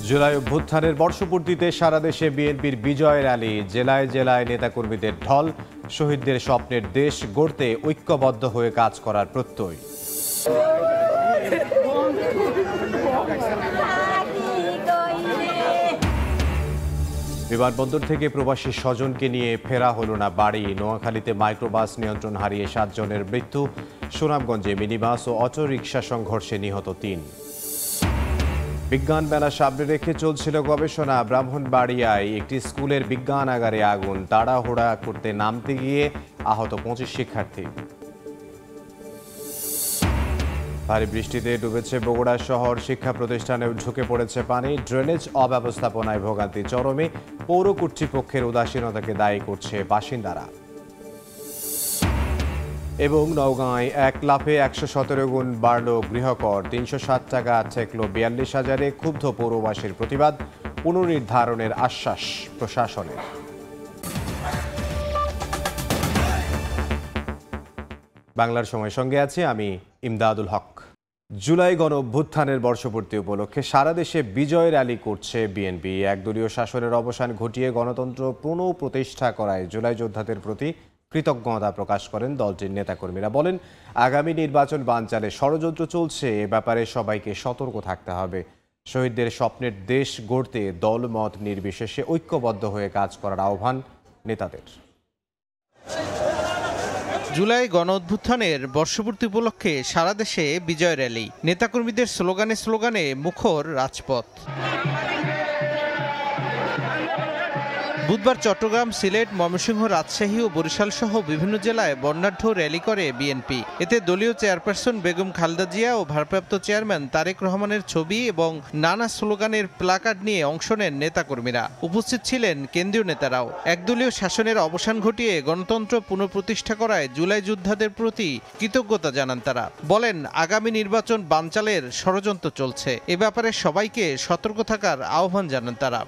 জুলাই অভ্যুত্থানের বর্ষপূর্তিতে সারা দেশে বিএনপির বিজয় র্যালি, জেলায় জেলায় নেতাকর্মীদের ঢল, শহীদদের স্বপ্নের দেশ গড়তে ঐক্যবদ্ধ হয়ে কাজ করার প্রত্যয়। বিমানবন্দর থেকে প্রবাসী স্বজনকে নিয়ে ফেরা হলো না বাড়ি। নোয়াখালীতে মাইক্রোবাস নিয়ন্ত্রণ হারিয়ে 7 জনের মৃত্যু। সুনামগঞ্জে মিনিবাস ও অটোরিকশা সংঘর্ষে নিহত 3। বিজ্ঞান মেলা সামনে রেখে চলছিল গবেষণা। ব্রাহ্মণবাড়িয়ায় একটি স্কুলের বিজ্ঞানাগারে আগুন, তাড়াহুড়া করতে নামতে গিয়ে আহত 25 শিক্ষার্থী। ভারী বৃষ্টিতে ডুবেছে বগুড়া শহর, শিক্ষা প্রতিষ্ঠানে ঢুকে পড়েছে পানি। ড্রেনেজ অব্যবস্থাপনায় ভোগান্তি চরমে, পৌর কর্তৃপক্ষের উদাসীনতাকে দায়ী করছে বাসিন্দারা। এবং নওগাঁয় 1 লাফে 117 গুণ বাড়ল গৃহকর, 307 টাকা ঠেকল 42,000-এ। ক্ষুব্ধ পৌরবাসীর প্রতিবাদ, পুনর্নির্ধারণের আশ্বাস প্রশাসনের। বাংলার সময় সঙ্গে আছে আমি ইমদাদুল হক। জুলাই গণ অভ্যুত্থানের বর্ষপূর্তি উপলক্ষে সারা দেশে বিজয় র্যালি করছে বিএনপি। একদলীয় শাসনের অবসান ঘটিয়ে গণতন্ত্র পুনঃপ্রতিষ্ঠা করায় জুলাই যোদ্ধাদের প্রতি কৃতজ্ঞতা প্রকাশ করেন দলটির নেতাকর্মীরা। বলেন, আগামী নির্বাচন বানচালে ষড়যন্ত্র চলছে, এ ব্যাপারে সবাইকে সতর্ক থাকতে হবে। শহীদদের স্বপ্নের দেশ গড়তে দলমত নির্বিশেষে ঐক্যবদ্ধ হয়ে কাজ করার আহ্বান নেতাদের। জুলাই গণ অভ্যুত্থানের বর্ষপূর্তি উপলক্ষে সারা দেশে বিজয় র্যালি, নেতাকর্মীদের স্লোগানে মুখর রাজপথ। বুধবার চট্টগ্রাম, সিলেট, ময়মনসিংহ, রাজশাহী ও বরিশাল সহ বিভিন্ন জেলায় বর্ণাঢ্য র্যালি করে বিএনপি। এতে দলীয় চেয়ারপারসন বেগম খালেদা জিয়া ও ভারপ্রাপ্ত চেয়ারম্যান তারেক রহমানের ছবি এবং নানা স্লোগানের প্লাকার্ড নিয়ে অংশ নেন নেতাকর্মীরা। উপস্থিত ছিলেন কেন্দ্রীয় নেতারাও। একদলীয় শাসনের অবসান ঘটিয়ে গণতন্ত্র পুনঃপ্রতিষ্ঠা করায় জুলাই যোদ্ধাদের প্রতি কৃতজ্ঞতা জানান তারা। বলেন, আগামী নির্বাচন বানচালের ষড়যন্ত্র চলছে, এ ব্যাপারে সবাইকে সতর্ক থাকার আহ্বান জানান তারা।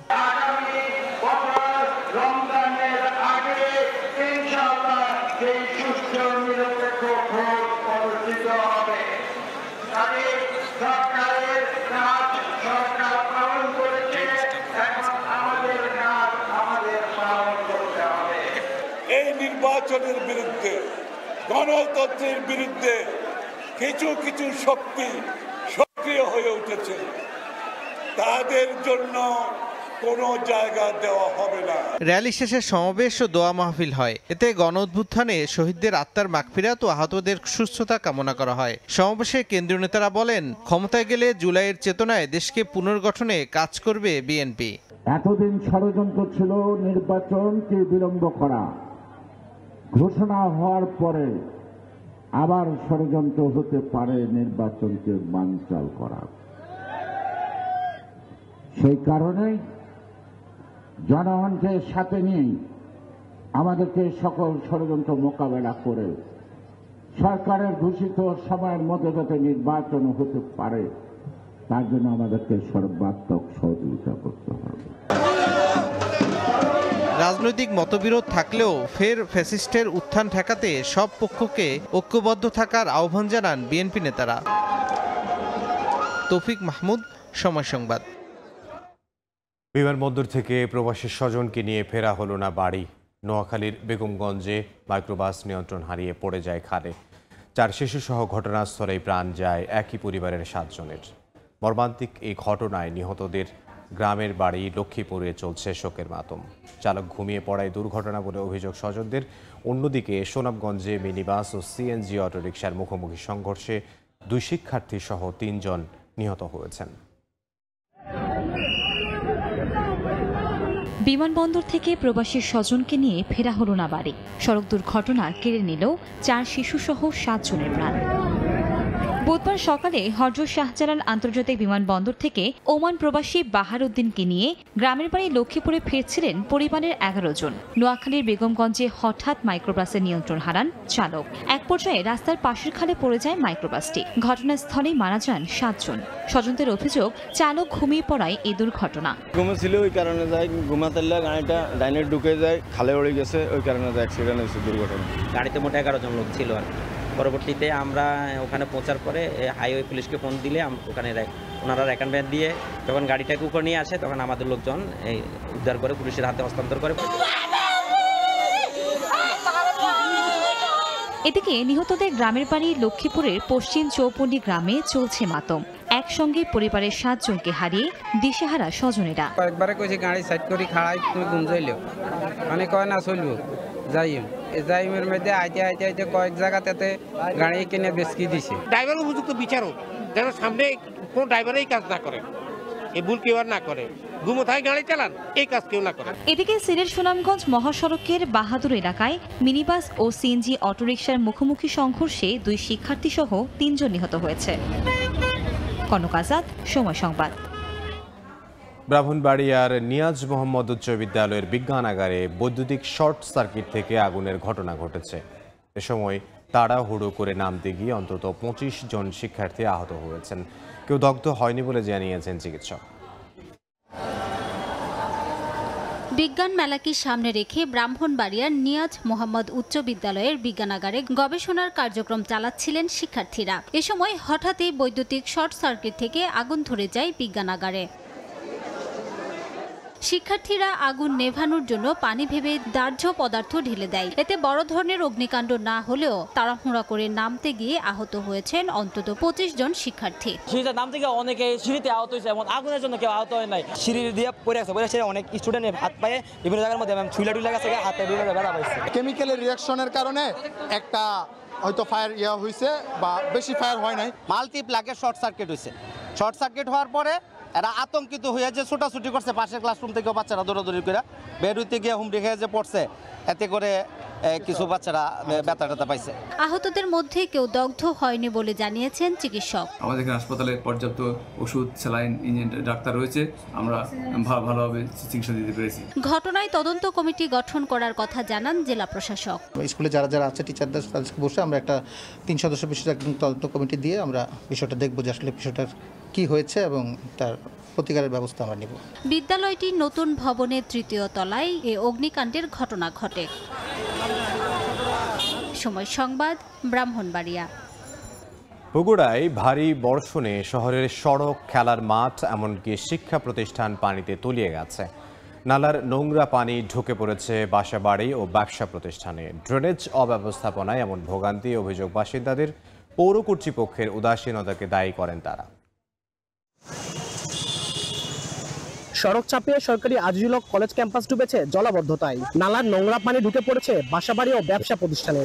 এই নির্বাচনের বিরুদ্ধে, গণতন্ত্রের বিরুদ্ধে কিছু শক্তি সক্রিয় হয়ে উঠেছে। তাদের জন্য কোনো জায়গা দেওয়া হবে না। র্যালি শেষে সমাবেশ ও দোয়া মাহফিল হয়। এতে গণ অভ্যুত্থানে শহীদদের আত্মার মাগফিরাত ও আহতদের সুস্থতা কামনা করা হয়। সমাবেশে কেন্দ্রীয় নেতারা বলেন, ক্ষমতায় গেলে জুলাইয়ের চেতনায় দেশকে পুনর্গঠনে কাজ করবে বিএনপি। এতদিন ষড়যন্ত্র ছিল নির্বাচনকে বিলম্ব করা, ঘোষণা হওয়ার পরে আবার ষড়যন্ত্র হতে পারে নির্বাচনকে বানচাল করা। সেই কারণে জনগণকে সাথে নিয়ে আমাদেরকে সকল ষড়যন্ত্র মোকাবেলা করে সরকারের ঘোষিত সময়ের মধ্যে যাতে নির্বাচন হতে পারে তার জন্য আমাদেরকে সর্বাত্মক সহযোগিতা করতে হবে। রাজনৈতিক মতবিরোধ থাকলেও ফের ফ্যাসিস্টের উত্থান ঠেকাতে সব পক্ষকে ঐক্যবদ্ধ থাকার আহ্বান জানান বিএনপি নেতারা। তৌফিক মাহমুদ, সময় সংবাদ। বিমানবন্দর থেকে প্রবাসী স্বজনকে নিয়ে ফেরা হলো না বাড়ি। নোয়াখালীর বেগমগঞ্জে মাইক্রোবাস নিয়ন্ত্রণ হারিয়ে পড়ে যায় খালে। 4 শিশুসহ ঘটনাস্থলেই প্রাণ যায় একই পরিবারের 7 জনের। মর্মান্তিক এই ঘটনায় নিহতদের গ্রামের বাড়ি লক্ষ্মীপুরে চলছে শোকের মাতম। চালক ঘুমিয়ে পড়ায় দুর্ঘটনা বলে অভিযোগ স্বজনদের। অন্যদিকে সুনামগঞ্জে মিনিবাস ও সিএনজি অটোরিকশার মুখোমুখি সংঘর্ষে 2 শিক্ষার্থী সহ 3 জন নিহত হয়েছেন। বিমানবন্দর থেকে প্রবাসী স্বজনকে নিয়ে ফেরা হলো না বাড়ি। সড়ক দুর্ঘটনা কেড়ে নিল 4 শিশুসহ 7 জনের প্রাণ। বুধবার সকালে হযরত শাহজালাল আন্তর্জাতিক বিমানবন্দর থেকে ওমান প্রবাসী বাহারউদ্দিনকে নিয়ে গ্রামের বাড়ি লক্ষ্মীপুরে ফিরছিলেন পরিবারের 11 জন। নোয়াখালীর বেগমগঞ্জে হঠাৎ মাইক্রোবাসের নিয়ন্ত্রণ হারান চালক। এক পর্যায়ে রাস্তার পাশের খালে পড়ে যায় মাইক্রোবাসটি। ঘটনাস্থলেই মারা যান 7 জন। স্বজনদের অভিযোগ, চালক ঘুমিয়ে পড়ায় এই দুর্ঘটনা। ঘুমেছিল, ওই কারণে যায় ঘুমাতে গাড়িটা ডাইনে ঢুকে যায়, খালে উড়ে গেছে, ওই কারণে অ্যাক্সিডেন্ট হয়েছে, দুর্ঘটনা। গাড়িতে মোট 11 জন লোক ছিল আর পরবর্তীতে আমরা ওখানে পৌঁছার পরে হাইওয়ে পুলিশকে ফোন দিলে ওখানে ওনারা রেকন ভ্যান দিয়ে যখন গাড়িটাকে উপর নিয়ে আসে তখন আমাদের লোকজন উদ্ধার করে পুলিশের হাতে হস্তান্তর করে। এদিকে নিহতদের গ্রামের বাড়ি লক্ষ্মীপুরের পশ্চিম চৌপল্লী গ্রামে চলছে মাতম। একসঙ্গে পরিবারের 7 জনকে হারিয়ে দিশেহারা স্বজনেরা। কয়েকবারে কইছে গাড়ি সাইড করি খাড়াই তুমি ঘুম যাইলো মানে কয় না চলবো যাইমের মধ্যে আইতে কয়েক জায়গাতে গাড়ি কিনে বেচকি দিছে। ড্রাইভার উপযুক্ত বিচারক যেন সামনে কোন ড্রাইভারই কাজ না করে, এই ভুল কেউ আর না করে, ঘুমোথায় গাড়ি চালান এই কাজ কেউ না করে। এদিকে সিলেট সুনামগঞ্জ মহাসড়কের বাহাদুর এলাকায় মিনিবাস ও সিএনজি অটোরিকশার মুখোমুখি সংঘর্ষে 2 শিক্ষার্থী সহ 3 জন নিহত হয়েছে। কনক আজাদ, সময় সংবাদ। ব্রাহ্মণবাড়িয়ার নিয়াজ মোহাম্মদ উচ্চ বিদ্যালয়ের বিজ্ঞানাগারে বৈদ্যুতিক শর্ট সার্কিট থেকে আগুনের ঘটনা ঘটেছে। এ সময় তাড়াহুড়ো করে নামতে গিয়ে অন্তত 25 জন শিক্ষার্থী আহত হয়েছেন। কেউ দগ্ধ হয়নি বলে জানিয়েছেন চিকিৎসক। বিজ্ঞান মেলাকে সামনে রেখে ব্রাহ্মণবাড়িয়ার নিয়াজ মোহাম্মদ উচ্চ বিদ্যালয়ের বিজ্ঞানাগারে গবেষণার কার্যক্রম চালাচ্ছিলেন শিক্ষার্থীরা। এ সময় হঠাৎই বৈদ্যুতিক শর্ট সার্কিট থেকে আগুন ধরে যায় বিজ্ঞানাগারে। শিক্ষার্থীরা আগুন নেভানোর জন্য পানি ভেবে দাহ্য পদার্থ ঢেলে দেয়। এতে বড় ধরনের অগ্নিকাণ্ড না হলেও তাড়াহুড়া করে নামতে গিয়ে আহত হয়েছেন অন্তত 25 জন শিক্ষার্থী। সিঁড়িতে নামতে গিয়ে অনেকে সিঁড়িতে আহত হয়েছে, এমন আগুনের জন্য কেউ আহত হয় নাই। সিঁড়ি দিয়ে পড়ে আছে অনেক স্টুডেন্টের হাত পায়ে বিভিন্ন জায়গার মধ্যে ছুইলা গেছে, হাতে বিভিন্ন ব্যথা পাইছে। কেমিক্যালের রিঅ্যাকশনের কারণে একটা হয়তো ফায়ার হয়েছে বা বেশি ফায়ার হয় নাই। মাল্টিপ্লাকে শর্ট সার্কিট হয়েছে। শর্ট সার্কিট হওয়ার পরে এরা আতঙ্কিত হয়ে যে ছোটাছুটি করছে, পাশের ক্লাসরুম থেকে বাচ্চারা দৌড়াদৌড়ি করে বের হইতে গিয়ে হুমড়ি খেয়ে যে পড়ছে, এতে করে কিছু বাচ্চারা ব্যথা পাইছে। আহতদের মধ্যে কেউ দগ্ধ হয়নি বলে জানিয়েছেন চিকিৎসক। আমাদের এখানে হাসপাতালে পর্যাপ্ত ওষুধ, স্যালাইন, ডাক্তার রয়েছে, আমরা ভালোভাবে চিকিৎসা দিতে পেরেছি। ঘটনায় তদন্ত কমিটি গঠন করার কথা জানান জেলা প্রশাসক। স্কুলে যারা আছে টিচারদের বসে আমরা একটা 3 সদস্য বিশিষ্ট একজন তদন্ত কমিটি দিয়ে আমরা বিষয়টা দেখব যে আসলে বিষয়টার কি হয়েছে এবং তার প্রতিকারের ব্যবস্থা আমরা নেব। বিদ্যালয়টির নতুন ভবনের 3য় তলায় এই অগ্নিকাণ্ডের ঘটনা ঘটে। সময় সংবাদ, ব্রাহ্মণবাড়িয়া। বগুড়ায় ভারী বর্ষণে শহরের সড়ক, খেলার মাঠ এমনকি শিক্ষা প্রতিষ্ঠান পানিতে তলিয়ে গেছে। নালার নোংরা পানি ঢুকে পড়েছে বাসাবাড়ি ও ব্যবসা প্রতিষ্ঠানে। ড্রেনেজ অব্যবস্থাপনায় এমন ভোগান্তি অভিযোগ বাসিন্দাদের। পৌর কর্তৃপক্ষের উদাসীনতাকে দায়ী করেন তারা। সড়ক চাপিয়ে সরকারি আজিজুল হক কলেজ ক্যাম্পাস ডুবেছে জলাবদ্ধতায়। নালার নোংরা পানি ঢুকে পড়েছে বাসাবাড়ি ও ব্যবসা প্রতিষ্ঠানে।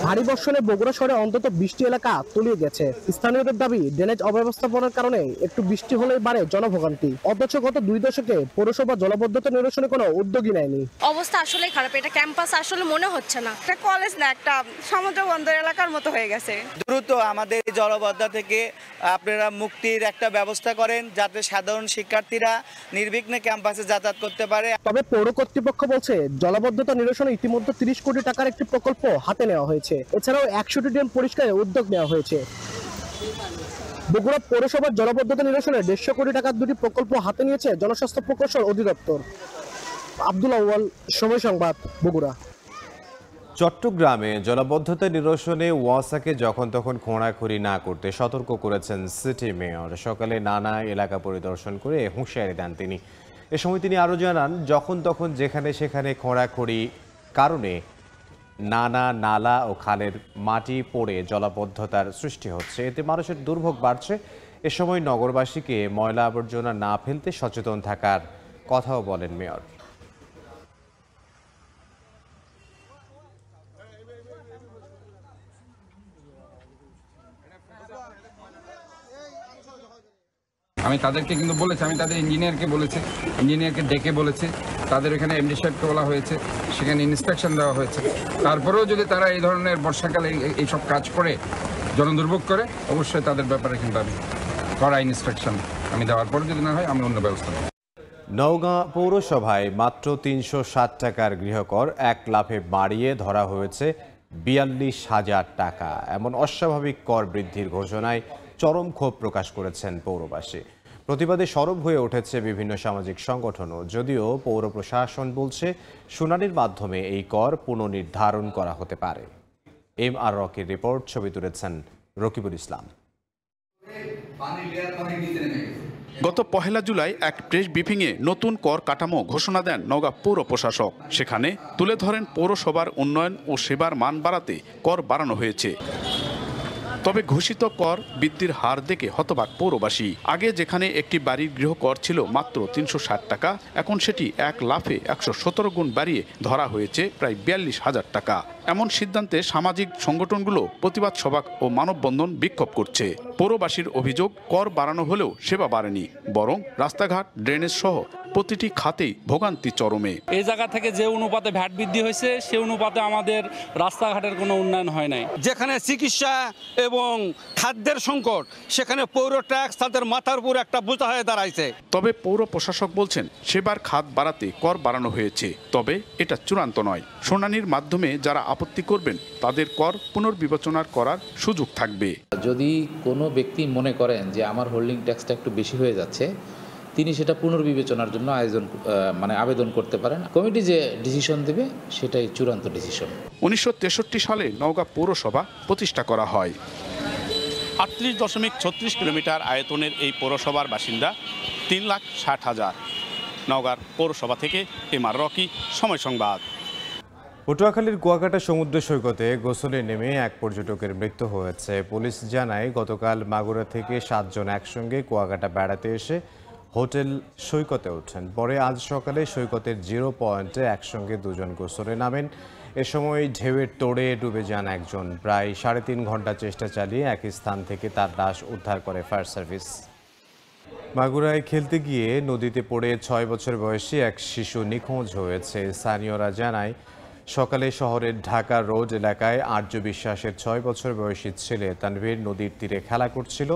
ভারী বর্ষণে বগুড়া শহরে অন্তত 20টি এলাকা তলিয়ে গেছে। স্থানীয়দের দাবি, ড্রেনেজ অব্যবস্থাপনার কারণে একটু বৃষ্টি হলেই বাড়ে জনভোগান্তি। অথচ গত 2 দশকে পৌরসভা জলাবদ্ধতা নিরসনে কোনো উদ্যোগই নেয়নি। অবস্থা আসলে খারাপ। এটা ক্যাম্পাস আসলে মনে হচ্ছে না, এটা কলেজ না, একটা সমুদ্র বন্দর এলাকার মতো হয়ে গেছে। দ্রুত আমাদের জলাবদ্ধতা থেকে আপনারা মুক্তির একটা ব্যবস্থা করেন, যাতে সাধারণ শিক্ষার্থীরা নির্বিঘ্নে ক্যাম্পাসে যাতায়াত করতে পারে। তবে পৌর কর্তৃপক্ষ বলছে, জলাবদ্ধতা নিরসনে ইতিমধ্যে 30 কোটি টাকার একটি প্রকল্প হাতে নেওয়া হয়েছে। এছাড়াও 100টি ড্রেন পরিষ্কারের উদ্যোগ নেওয়া হয়েছে। বগুড়া পৌরসভার জলাবদ্ধতা নিরসনে 150 কোটি টাকার 2টি প্রকল্প হাতে নিয়েছে জনস্বাস্থ্য প্রকৌশল অধিদপ্তর। আব্দুল আউয়াল, সময় সংবাদ, বগুড়া। চট্টগ্রামে জলাবদ্ধতা নিরসনে ওয়াসাকে যখন তখন খোঁড়াখুঁড়ি না করতে সতর্ক করেছেন সিটি মেয়র। সকালে নানা এলাকা পরিদর্শন করে হুঁশিয়ারি দেন তিনি। এ সময় তিনি আরও জানান, যখন তখন যেখানে সেখানে খোঁড়াখুঁড়ি কারণে নানা নালা ও খালের মাটি পড়ে জলাবদ্ধতার সৃষ্টি হচ্ছে। এতে মানুষের দুর্ভোগ বাড়ছে। এ সময় নগরবাসীকে ময়লা আবর্জনা না ফেলতে সচেতন থাকার কথাও বলেন মেয়র। আমি তাদেরকে কিন্তু বলেছি, আমি তাদের ইঞ্জিনিয়ারকে ডেকে বলেছি, তাদের এখানে এমডি সাহেবকে বলা হয়েছে, সেখানে ইন্সপেকশন দেওয়া হয়েছে। তারপরেও যদি তারা এই ধরনের বর্ষাকালে এইসব কাজ করে, জনদুর্ভোগ করে, অবশ্যই তাদের ব্যাপারে কিন্তু আমি কড়া ইন্সপেকশন আমি দেওয়ার পর যদি না হয় আমি অন্য ব্যবস্থা নেব। নওগাঁ পৌরসভায় মাত্র 360 টাকার গৃহকর 1 লাফে বাড়িয়ে ধরা হয়েছে 42,000 টাকা। এমন অস্বাভাবিক কর বৃদ্ধির ঘোষণায় চরম ক্ষোভ প্রকাশ করেছেন পৌরবাসী। প্রতিবাদে সরব হয়ে উঠেছে বিভিন্ন সামাজিক সংগঠনও। যদিও পৌর প্রশাসন বলছে, শুনানির মাধ্যমে এই কর পুনর্নির্ধারণ করা হতে পারে। MR রকির রিপোর্ট, ছবি তুলেছেন রকিবুল ইসলাম। গত 1 জুলাই এক প্রেস ব্রিফিংয়ে নতুন কর কাঠামো ঘোষণা দেন নওগাঁ পৌর প্রশাসক। সেখানে তুলে ধরেন পৌরসভার উন্নয়ন ও সেবার মান বাড়াতে কর বাড়ানো হয়েছে। তবে ঘোষিত কর বৃদ্ধির হার দেখে হতবাক পৌরবাসী। আগে যেখানে একটি বাড়ির গৃহকর ছিল মাত্র 360 টাকা, এখন সেটি এক লাফে 117 গুণ বাড়িয়ে ধরা হয়েছে প্রায় 42,000 টাকা। এমন সিদ্ধান্তে সামাজিক সংগঠনগুলো প্রতিবাদ সভা ও মানববন্ধন বিক্ষোভ করছে। পৌরবাসীর অভিযোগ, কর বাড়ানো হলেও সেবা বাড়েনি, বরং রাস্তাঘাট, ড্রেনেজ সহ প্রতিটি খাতেই ভোগান্তি চরমে। এই জায়গা থেকে যে অনুপাতে ভ্যাট বৃদ্ধি হয়েছে সে অনুপাতে আমাদের রাস্তাঘাটের কোনো উন্নয়ন হয় নাই। যেখানে চিকিৎসা এবং খাদ্যের সংকট, সেখানে পৌর ট্যাক্স তাদের মাথার উপর একটা বোঝা হয়ে দাঁড়াইছে। তবে পৌর প্রশাসক বলছেন সেবার খাত বাড়াতে কর বাড়ানো হয়েছে, তবে এটা চূড়ান্ত নয়। শুনানির মাধ্যমে যারা আপত্তি করবেন তাদের কর পুনর্বিবেচনা করার সুযোগ থাকবে। যদি কোনো ব্যক্তি মনে করেন যে আমার হোল্ডিং ট্যাক্সটা একটু বেশি হয়ে যাচ্ছে, তিনি সেটা পুনর্বিবেচনার জন্য আবেদন করতে পারেন। কমিটি যে ডিসিশন দেবে সেটাই চূড়ান্ত ডিসিশন। 1963 সালে নওগাঁ পৌরসভা প্রতিষ্ঠা করা হয়। 38.36 কিলোমিটার আয়তনের এই পৌরসভার বাসিন্দা 3,60,000। নওগাঁ পৌরসভা থেকে MR রকি, সময় সংবাদ। পটুয়াখালীর কুয়াকাটা সমুদ্র সৈকতে গোসলে নেমে এক পর্যটকের মৃত্যু হয়েছে। পুলিশ জানায় গতকাল মাগুরা থেকে 7 জন একসঙ্গে কুয়াকাটা বেড়াতে এসে হোটেল সৈকতে ওঠেন। পরে আজ সকালে সৈকতের 0 পয়েন্টে একসঙ্গে 2 জন গোসলে নামেন। এ সময় ঢেউয়ের তোড়ে ডুবে যান একজন। প্রায় 3.5 ঘন্টা চেষ্টা চালিয়ে একই স্থান থেকে তার লাশ উদ্ধার করে ফায়ার সার্ভিস। মাগুরায় খেলতে গিয়ে নদীতে পড়ে 6 বছর বয়সী এক শিশু নিখোঁজ হয়েছে। স্থানীয়রা জানায় সকালে শহরের ঢাকা রোড এলাকায় আর্য বিশ্বাসের 6 বছর বয়সী ছেলে তানভীর নদীর তীরে খেলা করছিল।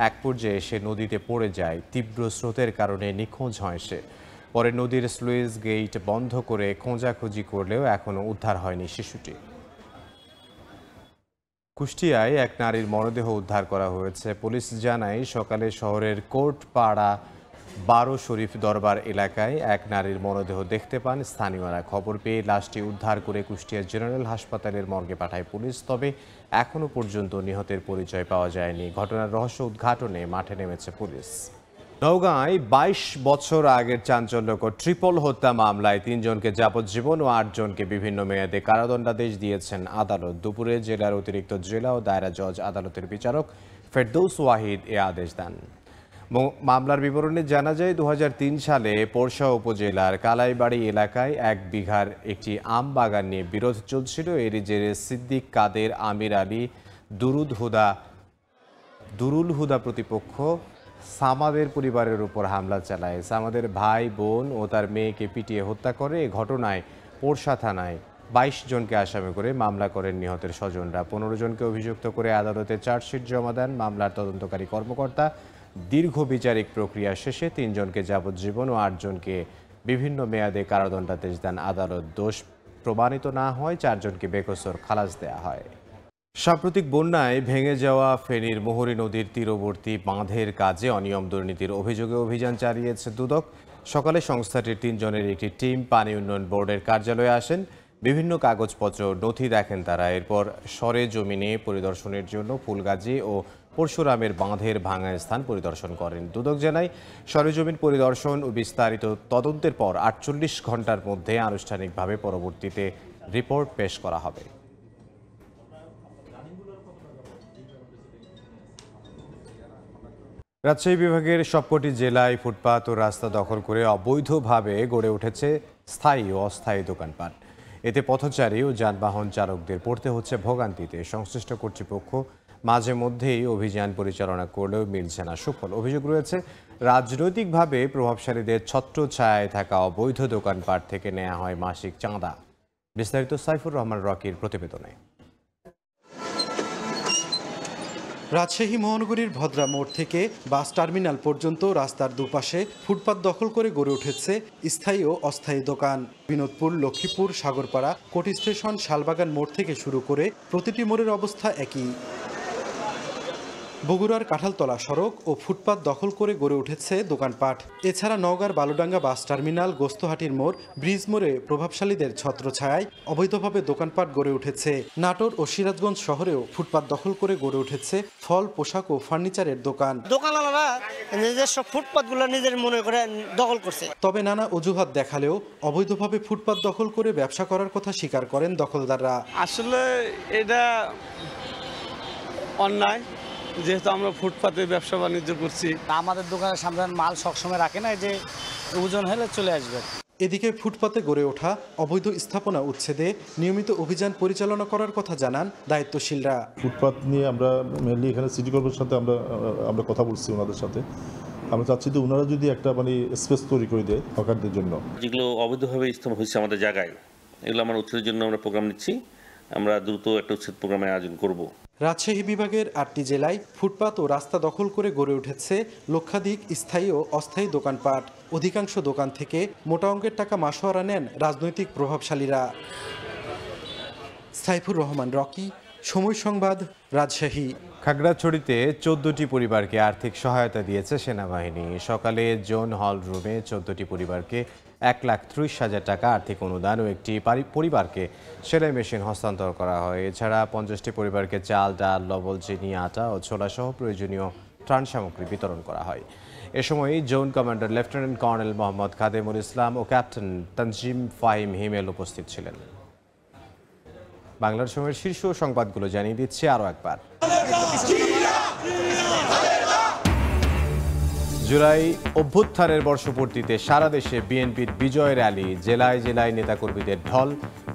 এক পর্যায়ে সে নদীতে পড়ে যায়। তীব্র স্রোতের কারণে নিখোঁজ হয় সে। পরে নদীর স্লুইস গেট বন্ধ করে খোঁজাখুঁজি করলেও এখনও উদ্ধার হয়নি শিশুটি। কুষ্টিয়ায় এক নারীর মরদেহ উদ্ধার করা হয়েছে। পুলিশ জানায় সকালে শহরের কোর্টপাড়া 12 শরীফ দরবার এলাকায় এক নারীর মরদেহ দেখতে পান স্থানীয়রা। খবর পেয়ে লাশটি উদ্ধার করে কুষ্টিয়া জেনারেল হাসপাতালের মর্গে পাঠায় পুলিশ। তবে এখনও পর্যন্ত নিহতের পরিচয় পাওয়া যায়নি। ঘটনার রহস্য উদ্ঘাটনে মাঠে নেমেছে পুলিশ। নওগাঁয় 22 বছর আগের চাঞ্চল্যকর ট্রিপল হত্যা মামলায় 3 জনকে যাবজ্জীবন ও 8 জনকে বিভিন্ন মেয়াদে কারাদণ্ডাদেশ দিয়েছেন আদালত। দুপুরে জেলার অতিরিক্ত জেলা ও দায়রা জজ আদালতের বিচারক ফেরদৌস ওয়াহিদ এ আদেশ দেন। মামলার বিবরণে জানা যায় 2003 সালে পোরশা উপজেলার কালাইবাড়ি এলাকায় 1 বিঘার একটি আম বাগান নিয়ে বিরোধ চলছিল। এরই জেরে সিদ্দিক কাদের, আমির আলী, দুরুল হুদা প্রতিপক্ষ সামাদের পরিবারের উপর হামলা চালায়। সামাদের ভাই, বোন ও তার মেয়েকে পিটিয়ে হত্যা করে। এ ঘটনায় পোরশা থানায় 22 জনকে আসামি করে মামলা করেন নিহতের স্বজনরা। 15 জনকে অভিযুক্ত করে আদালতে চার্জশিট জমা দেন মামলার তদন্তকারী কর্মকর্তা। দীর্ঘ বিচারিক প্রক্রিয়া শেষে 3 জনকে যাবজ্জীবন ও 8 জনকে বিভিন্ন মেয়াদে কারাদণ্ডাদেশ দেন আদালত। দোষ প্রমাণিত না হয় 4 জনকে বেকসুর খালাস দেয়া হয়। সাম্প্রতিক বন্যায় ভেঙে যাওয়া ফেনীর মুহুরী নদীর তীরবর্তী বাঁধের কাজে অনিয়ম দুর্নীতির অভিযোগে অভিযান চালিয়েছে দুদক। সকালে সংস্থাটির 3 জনের একটি টিম পানি উন্নয়ন বোর্ডের কার্যালয়ে আসেন। বিভিন্ন কাগজপত্র নথি দেখেন তারা। এরপর সরেজমিনে পরিদর্শনের জন্য ফুলগাজী ও পরশুরামের বাঁধের ভাঙা স্থান পরিদর্শন করেন। দুদক জানায় সরেজমিন পরিদর্শন ও বিস্তারিত তদন্তের পর 48 ঘন্টার মধ্যে আনুষ্ঠানিকভাবে পরবর্তীতে রিপোর্ট পেশ করা হবে। রাজশাহী বিভাগের সবকটি জেলায় ফুটপাত ও রাস্তা দখল করে অবৈধভাবে গড়ে উঠেছে স্থায়ী ও অস্থায়ী দোকানপাট। এতে পথচারী ও যানবাহন চালকদের পড়তে হচ্ছে ভোগান্তিতে। সংশ্লিষ্ট কর্তৃপক্ষ মাঝে মধ্যেই অভিযান পরিচালনা করলেও মিলছে না সুফল। অভিযোগ রয়েছে রাজনৈতিকভাবে প্রভাবশালীদের ছত্রছায়ায় থাকা অবৈধ দোকানপাট থেকে নেওয়া হয় মাসিক চাঁদা। বিস্তারিত সাইফুর রহমান রকির প্রতিবেদনে। রাজশাহী মহানগরীর ভদ্রা মোড় থেকে বাস টার্মিনাল পর্যন্ত রাস্তার দুপাশে ফুটপাত দখল করে গড়ে উঠেছে স্থায়ী ও অস্থায়ী দোকান। বিনোদপুর, লক্ষ্মীপুর, সাগরপাড়া, কোটি স্টেশন, শালবাগান মোড় থেকে শুরু করে প্রতিটি মোড়ের অবস্থা একই। বগুড়ার কাঁঠালতলা সড়ক ও ফুটপাত দখল করে গড়ে উঠেছে দোকানপাট। এছাড়া নওগাঁর বালুডাঙ্গা বাস টার্মিনাল, গোস্তহাটির মোড়, ব্রিজ মোড়ে প্রভাবশালীদের ছত্রছায়ায় অবৈধভাবে দোকানপাট গড়ে উঠেছে। নাটোর ও সিরাজগঞ্জ শহরেও ফুটপাত দখল করে গড়ে উঠেছে ফল, পোশাক ও ফার্নিচারের দোকান। দোকানওয়ালারা নিজস্ব ফুটপাতগুলো নিজের মনে করে দখল করছে। তবে নানা অজুহাত দেখালেও অবৈধভাবে ফুটপাত দখল করে ব্যবসা করার কথা স্বীকার করেন দখলদাররা। আসলে এটা অন্যায়, যেহেতু আমরা ফুটপাতে ব্যবসা বাণিজ্য করছি। আমাদের দোকানের সামনে মাল সবসময় রাখে না, যে ওজন হলে চলে আসবে। এদিকে ফুটপাতে গড়ে ওঠা অবৈধ স্থাপনা উচ্ছেদে নিয়মিত অভিযান পরিচালনা করার কথা জানান দায়িত্বশীলরা। ফুটপাত নিয়ে আমরা মেনলি এখানে সিটি কর্পোরেশনের সাথে আমরা কথা বলছি ওনাদের সাথে। আমরা চাচ্ছি যে ওনারা যদি একটা স্পেস তৈরি করে দেয় হকারদের জন্য। যেগুলো অবৈধভাবে স্থাপন হয়েছে আমাদের জায়গায়, এগুলো আমরা উচ্ছেদের জন্য আমরা প্রোগ্রাম নিচ্ছি। আমরা দ্রুত একটা উচ্ছেদ প্রোগ্রামের আয়োজন করব। রাজশাহী বিভাগের 8টি জেলায় ফুটপাত ও রাস্তা দখল করে গড়ে উঠেছে লক্ষাধিক স্থায়ী ও অস্থায়ী দোকানপাট। অধিকাংশ দোকান থেকে মোটা অঙ্কের টাকা মাসোয়ারা নেন রাজনৈতিক প্রভাবশালীরা। সাইফুর রহমান রকি, সময় সংবাদ, রাজশাহী। খাগড়াছড়িতে 14টি পরিবারকে আর্থিক সহায়তা দিয়েছে সেনাবাহিনী। সকালে জোন হল রুমে 14টি পরিবারকে 1,30,000 টাকা আর্থিক অনুদান ও একটি পরিবারকে সেলাই মেশিন হস্তান্তর করা হয়। এছাড়া 50টি পরিবারকে চাল, ডাল, লবণ, চিনি, আটা ও ছোলা সহ প্রয়োজনীয় ত্রাণ সামগ্রী বিতরণ করা হয়। এ সময় zone commander lieutenant colonel Mohammad Khademul Islam ও ক্যাপ্টেন তানজিম ফাহিম হিমেল উপস্থিত ছিলেন। বাংলার সময়ের শীর্ষ সংবাদগুলো জানিয়ে দিচ্ছে আরও একবার। জুলাই অভ্যুত্থানের বর্ষপূর্তিতে সারা দেশে বিএনপির বিজয় র্যালি, জেলায় জেলায় নেতাকর্মীদের ঢল,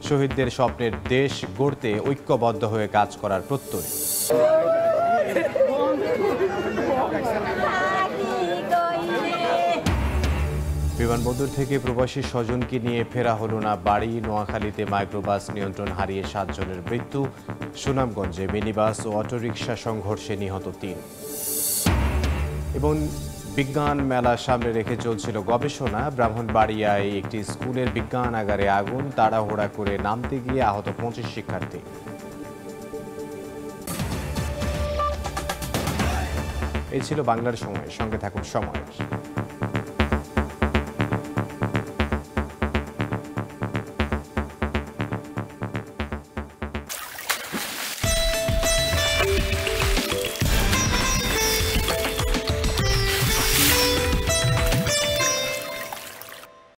শহীদদের স্বপ্নের দেশ গড়তে ঐক্যবদ্ধ হয়ে কাজ করার প্রত্যয়। বিমানবন্দর থেকে প্রবাসী স্বজনকে নিয়ে ফেরা হলো না বাড়ি। নোয়াখালীতে মাইক্রোবাস নিয়ন্ত্রণ হারিয়ে 7 জনের মৃত্যু। সুনামগঞ্জে মিনিবাস ও অটোরিকশা সংঘর্ষে নিহত 3। এবং বিজ্ঞান মেলা সামনে রেখে চলছিল গবেষণা। ব্রাহ্মণবাড়িয়ায় একটি স্কুলের বিজ্ঞানাগারে আগুন, তাড়াহুড়া করে নামতে গিয়ে আহত 25 শিক্ষার্থী। এই ছিল বাংলার সময়। সঙ্গে থাকুন সময়।